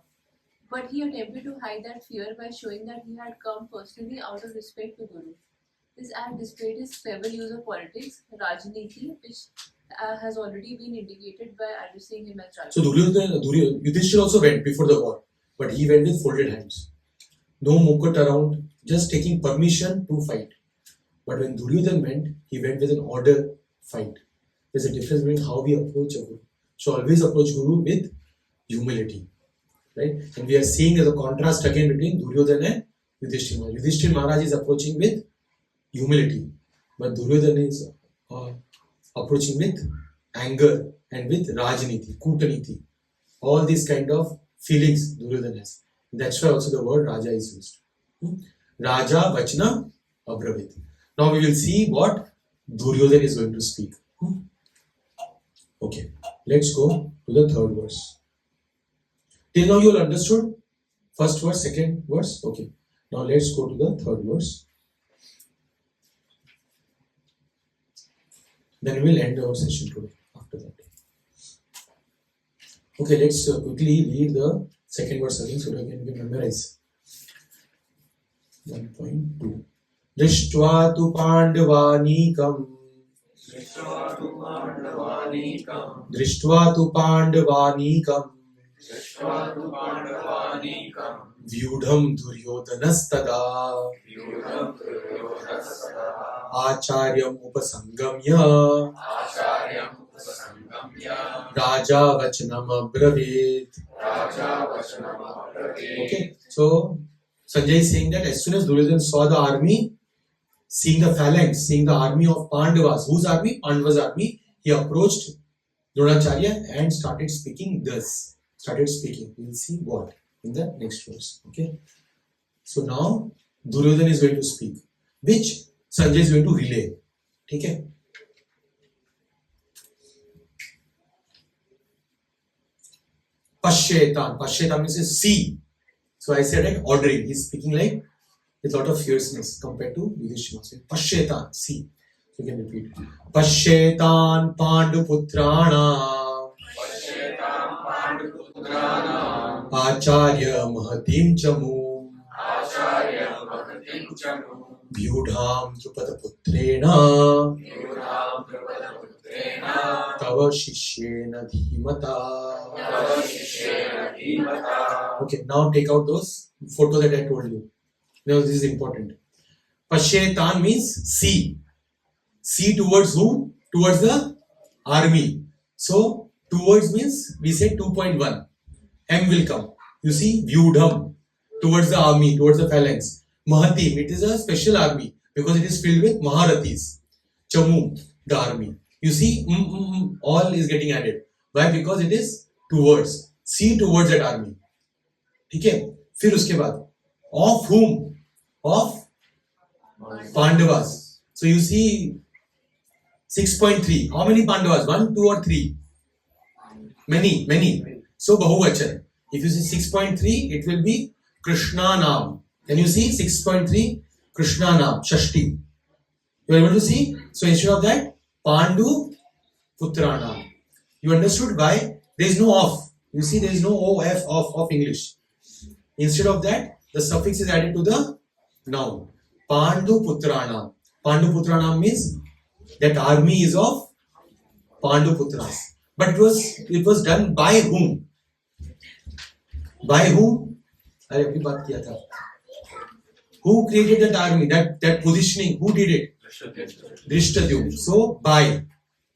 But he attempted to hide that fear by showing that he had come personally out of respect to Guru. This act displayed his clever use of politics, Rajniti, which has already been indicated by addressing him as Raja. So Yudhishthira also went before the war, but he went with folded hands. No mukut around, just taking permission to fight. But when Duryodhana went, he went with an order fight. There's a difference between how we approach a Guru. So always approach Guru with humility. Right? And we are seeing as a contrast again between Duryodhana and Yudhishthira Maharaj. Yudhishthira Maharaj is approaching with humility, but Duryodhana is approaching with anger and with Rajniti, Kutaniti. All these kind of feelings Duryodhana has. That's why also the word Raja is used. Raja Vachna Abravit. Now we will see what Duryodhana is going to speak. Okay, let's go to the third verse. Till now you all understood first verse, second verse. Okay, now let's go to the third verse. Then we will end our session today after that. Okay, let's quickly read the second verse again so that we can memorize. 1.2. Drishtva tu Pandavanikam. Drishtva tu Pandavanikam. Vyudham Duryodhanastada. Acharyam upasangamya. Raja Vachanam Abravit. Okay, so Sanjay is saying that as soon as Duryodhana saw the army, seeing the phalanx, seeing the army of Pandavas, whose army? Pandavas' army, he approached Dronacharya and started speaking thus. We will see what in the next verse. Okay, so now Duryodhana is going to speak, which Sanjay is going to relay. Okay. Pashyetan means see. So I said like ordering. He's speaking like with a lot of fierceness compared to Yudhishthira. So Pashyetan, see. So you can repeat. Pashyetan Pandu Putrana. आचार्य महतीं चमूं व्यूढां द्रुपदपुत्रेण तव शिष्येन धीमता. Okay, now take out those photos that I told you. Now this is important. Pashyetan means see. See towards whom? Towards the army. So towards means we say 2.1. M will come. You see, Vyudham towards the army, towards the phalanx. Mahatim, it is a special army because it is filled with Maharathis. Chamu, the army. You see, all is getting added. Why? Because it is towards. See towards that army. ठीक है. फिर उसके बाद of whom? Of Pandavas. So you see 6.3. How many Pandavas? 1, 2 or 3? Many. So Bahuvachan. If you see 6.3, it will be Krishna Nam. Can you see 6.3? Krishna Nam. Shashti. You are able to see? So instead of that, Pandu Putrana. You understood why? There is no of. You see, there is no of English. Instead of that, the suffix is added to the noun. Pandu Putrana. Pandu Putrana means that army is of Pandu Putras. But it was done by whom? By whom? अरे अभी बात किया था. Who created that army? That positioning? Who did it? Drishtadyumna. So by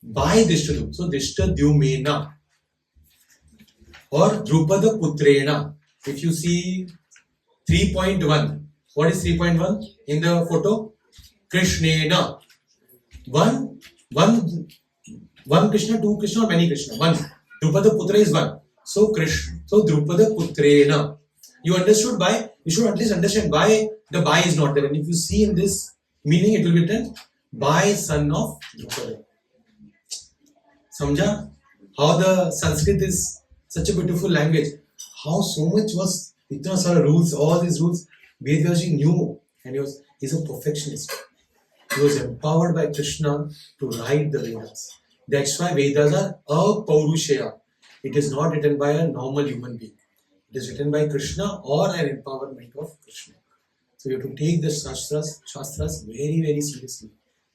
Drishtadyumna. So Drishtadyumena or Drupada Putrena. If you see 3.1, what is 3.1 in the photo? Krishnena. One Krishna, two Krishna, or many Krishna? One. Drupada Putra is one. So Drupada Putrena. You understood why? You should at least understand why the by is not there. And if you see in this meaning, it will be written by son of Drupada. Samjha? How the Sanskrit is such a beautiful language. How so much was itna sara rules, all these rules. Vedvyaji knew, and he's a perfectionist. He was empowered by Krishna to write the Vedas. That's why Vedas are apaurushaya. It is not written by a normal human being. It is written by Krishna or an empowerment of Krishna. So you have to take the Shastras very, very seriously.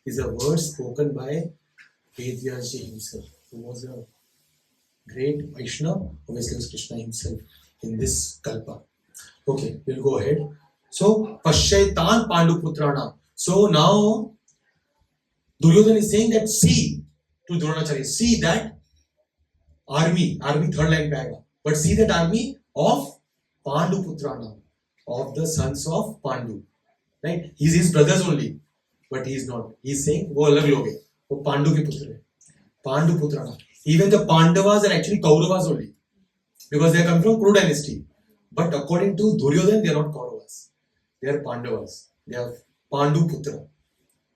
These are words spoken by Vedvyaji himself, who was a great Vaishnava, obviously was Krishna himself in this Kalpa. Okay, we'll go ahead. So, Pashyaitan Pandu Putrana. So now, Duryodhana is saying that see to Dronacharya, see that army, third line pe aayega. But see that army of Pandu Putrana, of the sons of Pandu. Right? He's his brothers only, but he is not. He is saying, wo alag log hai, wo Pandu ke putra hai. Pandu Putrana. Even the Pandavas are actually Kauravas only, because they are coming from Kuru dynasty. But according to Duryodhana, they are not Kauravas. They are Pandavas. They are Pandu Putra.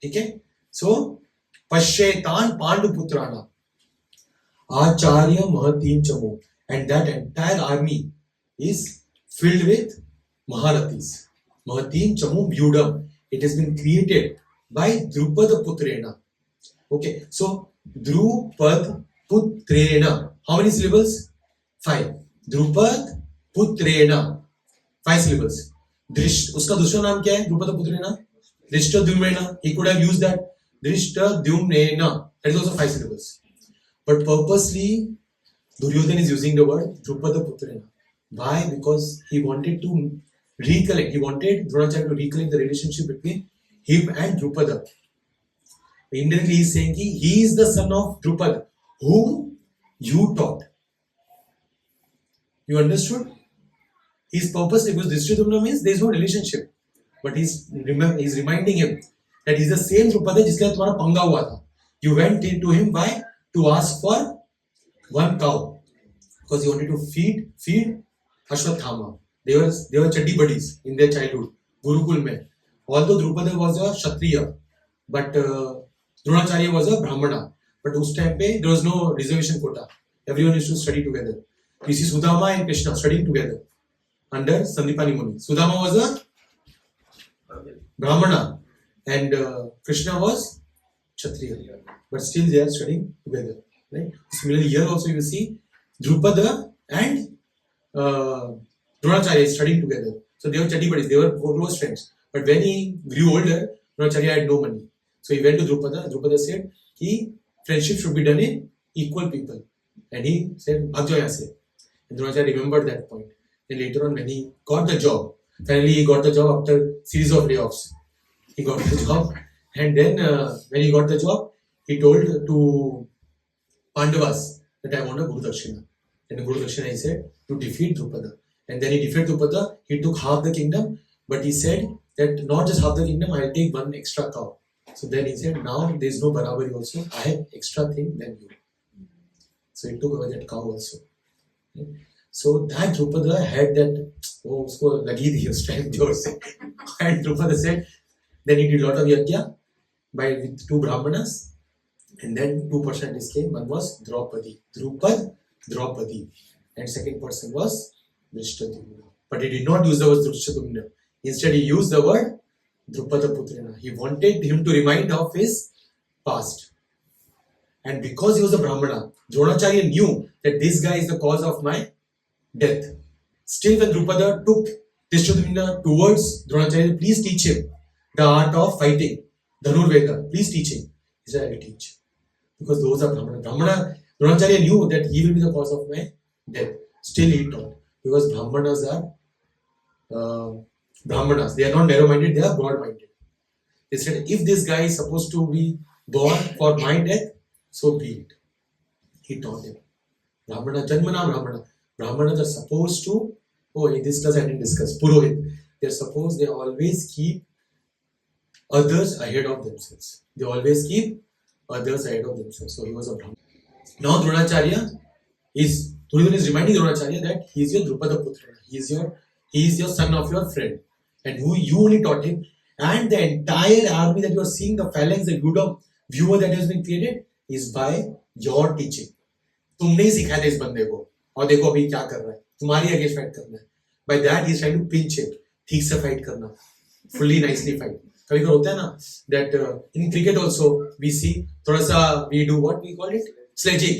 Okay? So, Pashyaitan Pandu Putrana. Acharya Mahatim Chamo. And that entire army is filled with Maharathis. Mahatim Chamo Vyudam. It has been created by Drupada Putrena. Okay, so Drupad Putrena. How many syllables? 5. Drupad Putrena. 5 syllables. Uska dusra naam kya hai? Drupada Putrena. Drishtadyumna. He could have used that. Drishtadyumna. That is also 5 syllables. But purposely, Duryodhana is using the word Drupada Putrena. Why? Because he wanted to recollect. He wanted Dronacharya to recollect the relationship between him and Drupada. Indirectly, he is saying he is the son of Drupada, whom you taught. You understood? His purpose, because Drishtadyumna means there is no relationship. But he's reminding him that he's the same Drupada जिसके साथ तुम्हारा पंगा हुआ था. You went into him why? To ask for one cow. Because he wanted to feed Ashwathama. They were chaddi buddies in their childhood. Gurukul mein. Although Drupada was a Kshatriya, but Dronacharya was a Brahmana. But us time pe there was no reservation quota. Everyone used to study together. You see Sudama and Krishna studying together under Sandipani Muni. Sudama was a Brahmana and Krishna was Kshatriya. But still they are studying together. Right? Similarly, here also you see Drupada and Dronacharya is studying together. So they were chatti buddies, they were close friends. But when he grew older, Dronacharya had no money. So he went to Drupada. Drupada said, friendship should be done in equal people. And he said, Bhag jao yahan se. And Dronacharya remembered that point. Then later on, when he got the job, finally he got the job after series of layoffs. He got the job. And then when he got the job, he told to Pandavas that I want a Guru Dakshina. And the Guru Dakshina he said to defeat Drupada. And then he defeated Drupada, he took half the kingdom, but he said that not just half the kingdom, I'll take one extra cow. So then he said, now there is no Barabari also, I have extra thing than you. So he took away that cow also. So that Drupada had that, oh, usko lagi thi strength jor se. And Drupada said, then he did a lot of yajna with two Brahmanas, and then 2 personalities came. One was Draupadi, Drupad, Draupadi, and second person was Drishtadyumna. But he did not use the word Drishtadyumna. Instead, he used the word Drupada Putrana. He wanted him to remind of his past. And because he was a Brahmana, Dronacharya knew that this guy is the cause of my death. Still, when Drupada took Drishtadyumna towards Dronacharya, please teach him the art of fighting, Dhanurveda. Please teach him. He said, I will teach. Because those are Brahmana. Dronacharya knew that he will be the cause of my death. Still, he taught. Because Brahmanas are Brahmanas. They are not narrow-minded, they are broad-minded. They said, if this guy is supposed to be born for my death, so be it. He taught him. Brahmana, Janmana Brahmana. Brahmanas are supposed to, in this class I didn't discuss, Purohit. They are supposed, they always keep others ahead of themselves. They always keep others ahead of themselves. So he was a Brahmana. Now Dronacharya is, Duryodhana is reminding Dronacharya that he is your Drupada Putra. He is your son of your friend. And who you only taught him. And the entire army that you are seeing, the phalanx, the viewer that has been created, is by your teaching. तुमने ही सिखाया था इस बंदे को और देखो अभी क्या कर रहा है तुम्हारी अगेंस्ट फाइट करना है by that he is trying to pinch him ठीक से फाइट करना fully nicely fight कभी कभी होता है ना that in cricket also we see थोड़ा सा we do what we call it sledging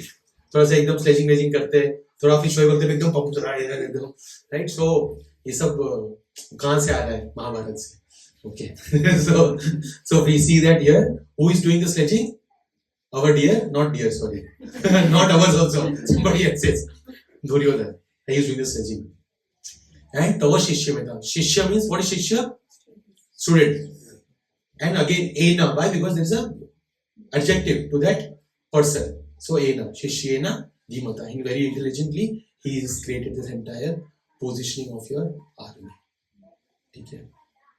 थोड़ा सा एकदम sledging करते हैं थोड़ा फिर शोएब अख्तर एकदम पंप चला एकदम right so ये सब कहाँ से आ रहा है महाभारत से okay so we see that here who is doing the sledging. Our dear, not dear, sorry. Not ours also. Somebody else says. Duryodhana. He is doing the sledging. And Tava Shishya Meta. Shishya means, what is Shishya? Student. And again, Ena. Why? Because there is a adjective to that person. So Ena. Shishyena Dhimata. And very intelligently, he has created this entire positioning of your army. Okay.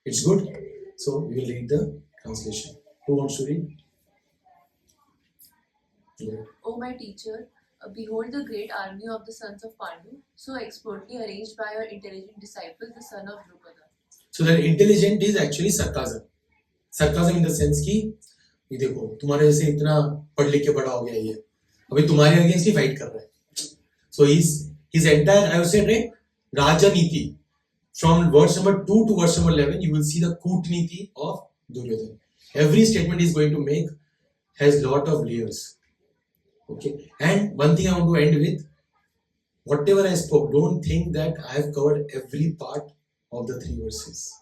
It's good. So we will read the translation. Who wants to read? O my teacher, behold the great army of the sons of Pandu, so expertly arranged by your intelligent disciple, the son of Drupada. So that intelligent is actually sarcasm. Sarcasm in the sense कि ये देखो तुम्हारे जैसे इतना पढ़ लिख के बड़ा हो गया ये अभी तुम्हारे अगेंस्ट ही फाइट कर रहा है. So his entire I would say right Rajaniti from verse number 2 to verse number 11 you will see the Kutniti of Duryodhana. Every statement he is going to make has lot of layers. Okay, and one thing I want to end with, whatever I spoke, don't think that I have covered every part of the 3 verses.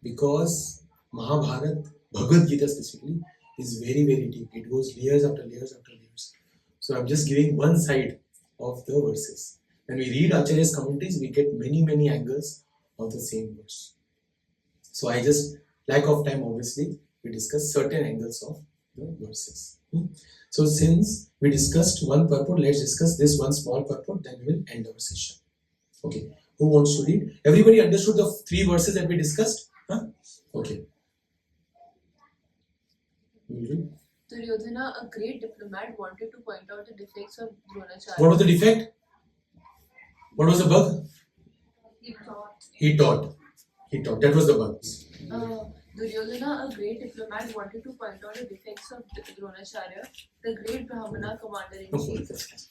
Because Mahabharata, Bhagavad Gita specifically, is very, very deep. It goes layers after layers after layers. So I'm just giving one side of the verses. When we read Acharya's commentaries, we get many, many angles of the same verse. So I just, lack of time obviously, we discuss certain angles of the verses. So since we discussed one purport, let's discuss this one small purport, then we will end our session. Okay, who wants to read? Everybody understood the 3 verses that we discussed? Huh? Okay. Duryodhana, a great diplomat, wanted to point out the defects of Dronacharya. What was the defect? What was the bug? He taught. That was the bug. Duryodhana, a great diplomat, wanted to point out the defects of Dronacharya, the great Brahmana commander-in-chief.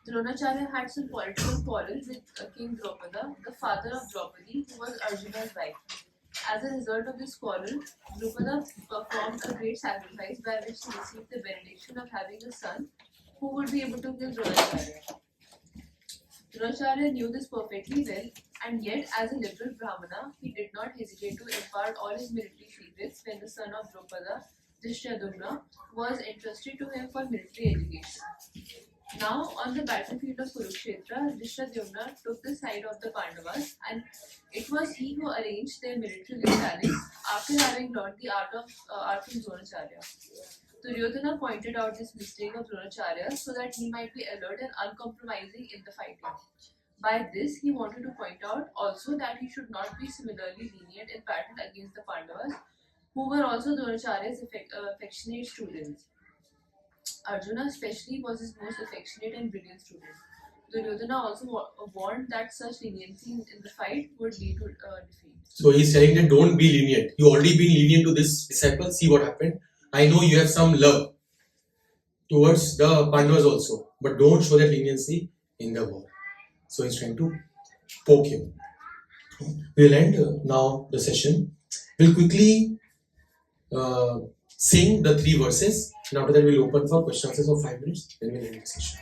Dronacharya had some political quarrels with King Drupada, the father of Draupadi, who was Arjuna's wife. As a result of this quarrel, Drupada performed a great sacrifice by which he received the benediction of having a son who would be able to kill Dronacharya. Dronacharya knew this perfectly well And yet, as a liberal Brahmana, he did not hesitate to impart all his military secrets when the son of Drupada, Drishtyadumna, was entrusted to him for military education. Now, on the battlefield of Kurukshetra, Drishtyadumna took the side of the Pandavas, and it was he who arranged their military talents after having learned the art from Dronacharya. Duryodhana pointed out this mistake of Dronacharya so that he might be alert and uncompromising in the fighting. By this, he wanted to point out also that he should not be similarly lenient in battle against the Pandavas, who were also Dronacharya's affectionate students. Arjuna especially was his most affectionate and brilliant student. Duryodhana also warned that such leniency in the fight would lead to defeat. So he's telling that don't be lenient. You already been lenient to this disciple. See what happened. I know you have some love towards the Pandavas also, but don't show that leniency in the war. So he's trying to poke him. We'll end now the session. We'll quickly sing the 3 verses, and after that we'll open for question answers of 5 minutes. Then we'll end the session.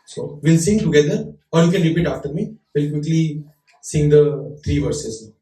So we'll sing together, or you can repeat after me. We'll quickly sing the 3 verses now.